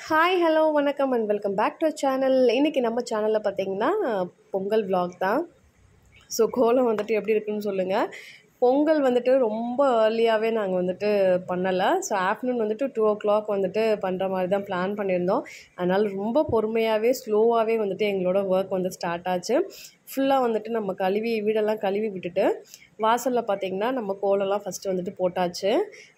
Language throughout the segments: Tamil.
ஹாய் ஹலோ வணக்கம் and welcome back to channel. இன்றைக்கி நம்ம சேனலில் பார்த்திங்கன்னா பொங்கல் விலாக் தான். ஸோ கோலம் வந்துட்டு எப்படி இருக்குன்னு சொல்லுங்கள். பொங்கல் வந்துட்டு ரொம்ப ஏர்லியாகவே நாங்கள் வந்துட்டு பண்ணலை. ஸோ ஆஃப்டர்நூன் வந்துட்டு 2 o'clock வந்துட்டு பண்ணுற மாதிரி தான் பிளான் பண்ணியிருந்தோம். அதனால் ரொம்ப பொறுமையாகவே ஸ்லோவாகவே வந்துட்டு எங்களோட ஒர்க் வந்து ஸ்டார்ட் ஆச்சு. ஃபுல்லாக வந்துட்டு நம்ம வீடெல்லாம் கழுவி விட்டுட்டு வாசலில் பார்த்திங்கன்னா நம்ம கோலம்லாம் ஃபஸ்ட்டு வந்துட்டு போட்டாச்சு.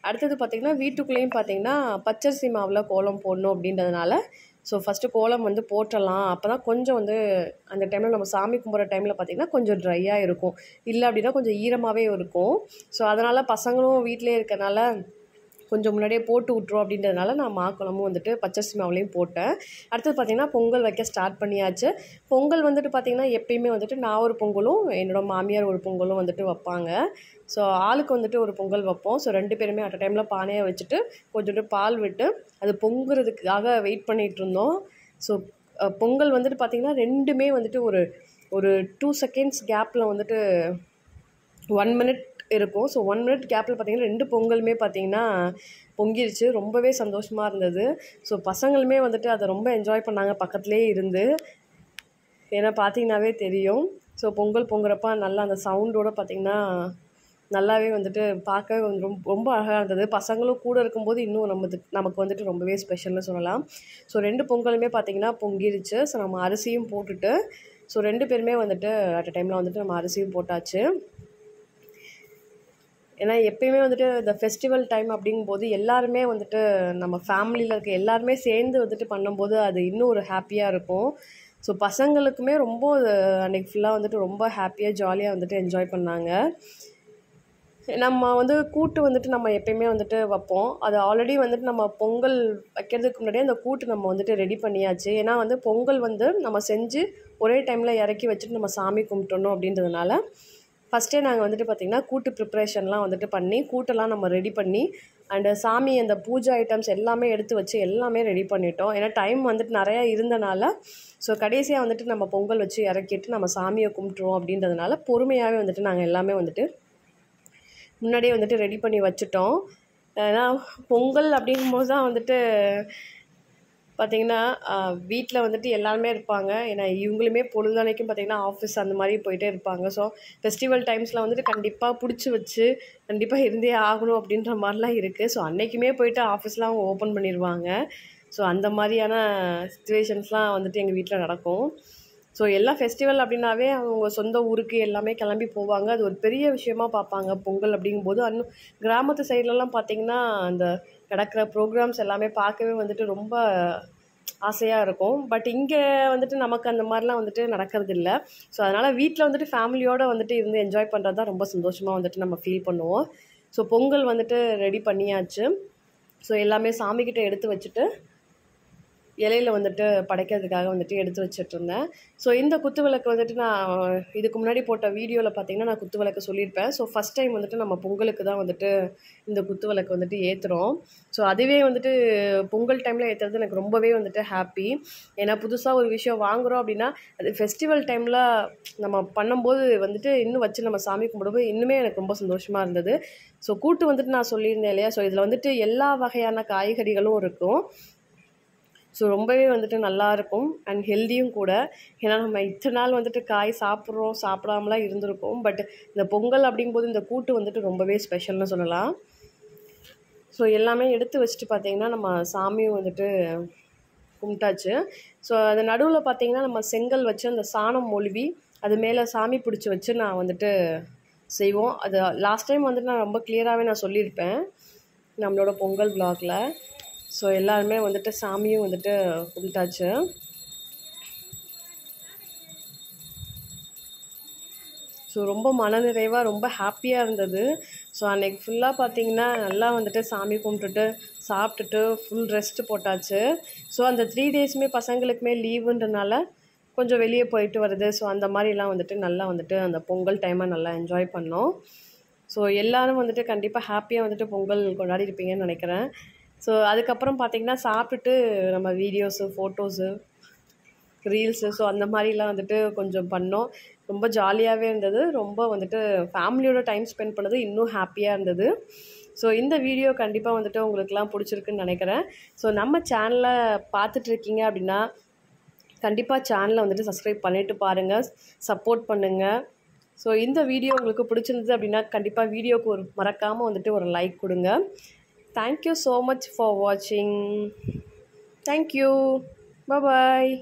அடுத்தது பார்த்திங்கன்னா வீட்டுக்குள்ளேயும் பார்த்திங்கன்னா பச்சரிசி மாவில் கோலம் போடணும் அப்படின்றதுனால ஸோ ஃபஸ்ட்டு கோலம் வந்து போட்டுடலாம். அப்போ தான் கொஞ்சம் வந்து அந்த டைமில் நம்ம சாமி கும்பிட்ற டைமில் பார்த்திங்கன்னா கொஞ்சம் ட்ரையாக இருக்கும், இல்லை அப்படின்னா கொஞ்சம் ஈரமாகவே இருக்கும். ஸோ அதனால் பசங்களும் வீட்டிலே இருக்கனால கொஞ்சம் முன்னாடியே போட்டு விட்ருவோம் அப்படின்றதுனால நான் மாக்குளமும் வந்துட்டு பச்சரிசி மாவுலையும் போட்டேன். அடுத்தது பார்த்திங்கன்னா பொங்கல் வைக்க ஸ்டார்ட் பண்ணியாச்சு. பொங்கல் வந்துட்டு பார்த்திங்கன்னா எப்பயுமே வந்துட்டு நான் ஒரு பொங்கலும் என்னோடய மாமியார் ஒரு பொங்கலும் வந்துட்டு வைப்பாங்க. ஸோ ஆளுக்கு வந்துட்டு ஒரு பொங்கல் வைப்போம். ஸோ 2 பேருமே அட் டைமில் பானையை வச்சுட்டு கொஞ்சோண்டு பால் விட்டு அது பொங்குறதுக்காக வெயிட் பண்ணிகிட்டு இருந்தோம். ஸோ பொங்கல் வந்துட்டு பார்த்திங்கன்னா ரெண்டுமே வந்துட்டு ஒரு 2 seconds கேப்பில் வந்துட்டு 1 minute இருக்கும். ஸோ 1 minute கேப்பில் பார்த்திங்கன்னா 2 பொங்கலுமே பார்த்திங்கன்னா பொங்கிருச்சு. ரொம்பவே சந்தோஷமாக இருந்தது. ஸோ பசங்களுமே வந்துட்டு அதை ரொம்ப என்ஜாய் பண்ணாங்க பக்கத்துலேயே இருந்து. ஏன்னா பார்த்திங்கனாவே தெரியும். ஸோ பொங்கல் பொங்குறப்ப நல்லா அந்த சவுண்டோடு பார்த்திங்கன்னா நல்லாவே வந்துட்டு பார்க்கவே ரொம்ப அழகாக இருந்தது. பசங்களும் கூட இருக்கும்போது இன்னும் நமக்கு வந்துட்டு ரொம்பவே ஸ்பெஷல்னு சொல்லலாம். ஸோ 2 பொங்கலுமே பார்த்திங்கன்னா பொங்கிருச்சு. ஸோ நம்ம அரிசியும் போட்டுட்டு ஸோ 2 பேருமே வந்துட்டு அட் டைமில் வந்துட்டு நம்ம அரிசியும் போட்டாச்சு. ஏன்னா எப்பயுமே வந்துட்டு இந்த ஃபெஸ்டிவல் டைம் அப்படிங்கும்போது எல்லாருமே வந்துட்டு நம்ம ஃபேமிலியில் இருக்க எல்லாருமே சேர்ந்து வந்துட்டு பண்ணும்போது அது இன்னும் ஒரு ஹாப்பியாக இருக்கும். ஸோ பசங்களுக்குமே ரொம்ப அன்றைக்கி ஃபுல்லாக வந்துட்டு ரொம்ப ஹாப்பியாக ஜாலியாக வந்துட்டு என்ஜாய் பண்ணாங்க. நம்ம வந்து கூட்டு வந்துட்டு நம்ம எப்பயுமே வந்துட்டு வைப்போம். அது ஆல்ரெடி வந்துட்டு நம்ம பொங்கல் வைக்கிறதுக்கு முன்னாடியே அந்த கூட்டு நம்ம வந்துட்டு ரெடி பண்ணியாச்சு. ஏன்னா வந்து பொங்கல் வந்து நம்ம செஞ்சு ஒரே டைமில் இறக்கி வச்சுட்டு நம்ம சாமி கும்பிட்டணும் அப்படின்றதுனால ஃபஸ்ட்டே நாங்கள் வந்துட்டு பார்த்திங்கன்னா கூட்டு ப்ரிப்ரேஷன்லாம் வந்துட்டு பண்ணி கூட்டெல்லாம் நம்ம ரெடி பண்ணி அண்டு சாமி அந்த பூஜை ஐட்டம்ஸ் எல்லாமே எடுத்து வச்சு எல்லாமே ரெடி பண்ணிட்டோம். ஏன்னா டைம் வந்துட்டு நிறையா இருந்தனால ஸோ கடைசியாக வந்துட்டு நம்ம பொங்கல் வச்சு இறக்கிட்டு நம்ம சாமியை கும்பிட்ருவோம் அப்படின்றதுனால பொறுமையாகவே வந்துட்டு நாங்கள் எல்லாமே வந்துட்டு முன்னாடியே வந்துட்டு ரெடி பண்ணி வச்சுட்டோம். ஏன்னா பொங்கல் அப்படிங்கும்போது தான் வந்துட்டு பார்த்திங்கன்னா வீட்டில் வந்துட்டு எல்லாருமே இருப்பாங்க. ஏன்னா இவங்களுமே பொழுதானைக்கும் பார்த்திங்கன்னா ஆஃபீஸ் அந்த மாதிரி போயிட்டே இருப்பாங்க. ஸோ ஃபெஸ்டிவல் டைம்ஸில் வந்துட்டு கண்டிப்பாக பிடிச்சி வச்சு கண்டிப்பாக இருந்தே ஆகணும் அப்படின்ற மாதிரிலாம் இருக்குது. ஸோ அன்றைக்குமே போயிட்டு ஆஃபீஸ்லாம் அவங்க ஓப்பன் பண்ணிடுவாங்க. ஸோ அந்த மாதிரியான சிச்சுவேஷன்ஸ்லாம் வந்துட்டு எங்கள் வீட்டில் நடக்கும். ஸோ எல்லா ஃபெஸ்டிவல் அப்படின்னாவே அவங்க சொந்த ஊருக்கு எல்லாமே கிளம்பி போவாங்க. அது ஒரு பெரிய விஷயமாக பார்ப்பாங்க பொங்கல் அப்படிங்கும்போது. இன்னும் கிராமத்து சைட்லலாம் பார்த்திங்கன்னா அந்த நடக்கிற ப்ரோக்ராம்ஸ் எல்லாமே பார்க்கவே வந்துட்டு ரொம்ப ஆசையாக இருக்கும். பட் இங்கே வந்துட்டு நமக்கு அந்த மாதிரிலாம் வந்துட்டு நடக்கிறதில்ல. ஸோ அதனால் வீட்டில் வந்துட்டு ஃபேமிலியோடு வந்துட்டு இருந்து என்ஜாய் பண்ணுறது தான் ரொம்ப சந்தோஷமாக வந்துட்டு நம்ம ஃபீல் பண்ணுவோம். ஸோ பொங்கல் வந்துட்டு ரெடி பண்ணியாச்சு. ஸோ எல்லாமே சாமிக்கிட்ட எடுத்து வச்சுட்டு இலையில் வந்துட்டு படைக்கிறதுக்காக வந்துட்டு எடுத்து வச்சிட்ருந்தேன். ஸோ இந்த குத்து விளக்கு வந்துட்டு நான் இதுக்கு முன்னாடி போட்ட வீடியோவில் பார்த்திங்கன்னா நான் குத்து விளக்கு சொல்லியிருப்பேன். ஸோ ஃபஸ்ட் டைம் வந்துட்டு நம்ம பொங்கலுக்கு தான் வந்துட்டு இந்த குத்து விளக்கு வந்துட்டு ஏற்றுறோம். ஸோ அதுவே வந்துட்டு பொங்கல் டைமில் ஏற்றுறது எனக்கு ரொம்பவே வந்துட்டு ஹாப்பி. ஏன்னா புதுசாக ஒரு விஷயம் வாங்குகிறோம் அப்படின்னா அது ஃபெஸ்டிவல் டைமில் நம்ம பண்ணும்போது வந்துட்டு இன்னும் வச்சு நம்ம சாமி கும்பிடும்போது இன்னுமே எனக்கு ரொம்ப சந்தோஷமாக இருந்தது. ஸோ கூட்டு வந்துட்டு நான் சொல்லியிருந்தேன் இல்லையா. ஸோ இதில் வந்துட்டு எல்லா வகையான காய்கறிகளும் இருக்கும். ஸோ ரொம்பவே வந்துட்டு நல்லாயிருக்கும் அண்ட் ஹெல்த்தியும் கூட. ஏன்னா நம்ம இத்தனை நாள் வந்துட்டு காய் சாப்பிடாமலாம் இருந்திருக்கோம். பட் இந்த பொங்கல் அப்படிங்கும்போது இந்த கூட்டு வந்துட்டு ரொம்பவே ஸ்பெஷல்னு சொல்லலாம். ஸோ எல்லாமே எடுத்து வச்சுட்டு பார்த்திங்கன்னா நம்ம சாமியும் வந்துட்டு கும்பிட்டாச்சு. ஸோ அது நடுவில் பார்த்திங்கன்னா நம்ம செங்கல் வச்சு அந்த சாணம் மொழுவி அது மேலே சாமி பிடிச்சி வச்சு நான் வந்துட்டு செய்வோம். அது லாஸ்ட் டைம் வந்துட்டு நான் ரொம்ப கிளியராகவே நான் சொல்லியிருப்பேன் நம்மளோட பொங்கல் விலாகில். ஸோ எல்லாருமே வந்துட்டு சாமியும் வந்துட்டு கும்பிட்டாச்சு. ஸோ ரொம்ப மனநிறைவாக ரொம்ப ஹாப்பியாக இருந்தது. ஸோ அன்றைக்கி ஃபுல்லாக பார்த்திங்கன்னா நல்லா வந்துட்டு சாமி கும்பிட்டுட்டு சாப்பிட்டுட்டு ஃபுல் ரெஸ்ட் போட்டாச்சு. ஸோ அந்த 3 daysமே பசங்களுக்குமே லீவுன்றனால கொஞ்சம் வெளியே போயிட்டு வருது. ஸோ அந்த மாதிரிலாம் வந்துட்டு நல்லா வந்துட்டு அந்த பொங்கல் டைமை நல்லா என்ஜாய் பண்ணோம். ஸோ எல்லோரும் வந்துட்டு கண்டிப்பாக ஹாப்பியாக வந்துட்டு பொங்கல் கொண்டாடி இருப்பீங்கன்னு நினைக்கிறேன். ஸோ அதுக்கப்புறம் பார்த்திங்கன்னா சாப்பிட்டுட்டு நம்ம வீடியோஸு ஃபோட்டோஸு ரீல்ஸு ஸோ அந்த மாதிரிலாம் வந்துட்டு கொஞ்சம் பண்ணோம். ரொம்ப ஜாலியாகவே இருந்தது. ரொம்ப வந்துட்டு ஃபேமிலியோட டைம் ஸ்பெண்ட் பண்ணது இன்னும் ஹாப்பியாக இருந்தது. ஸோ இந்த வீடியோ கண்டிப்பாக வந்துட்டு உங்களுக்குலாம் பிடிச்சிருக்குன்னு நினைக்கிறேன். ஸோ நம்ம சேனலை பார்த்துட்ருக்கீங்க அப்படின்னா கண்டிப்பாக சேனலை வந்துட்டு சப்ஸ்கிரைப் பண்ணிவிட்டு பாருங்கள், சப்போர்ட் பண்ணுங்கள். ஸோ இந்த வீடியோ உங்களுக்கு பிடிச்சிருந்தது அப்படின்னா கண்டிப்பாக வீடியோவுக்கு மறக்காமல் வந்துட்டு ஒரு லைக் கொடுங்க. தேங்க்யூ ஸோ மச் ஃபார் வாட்சிங். தேங்க்யூ. பாய்.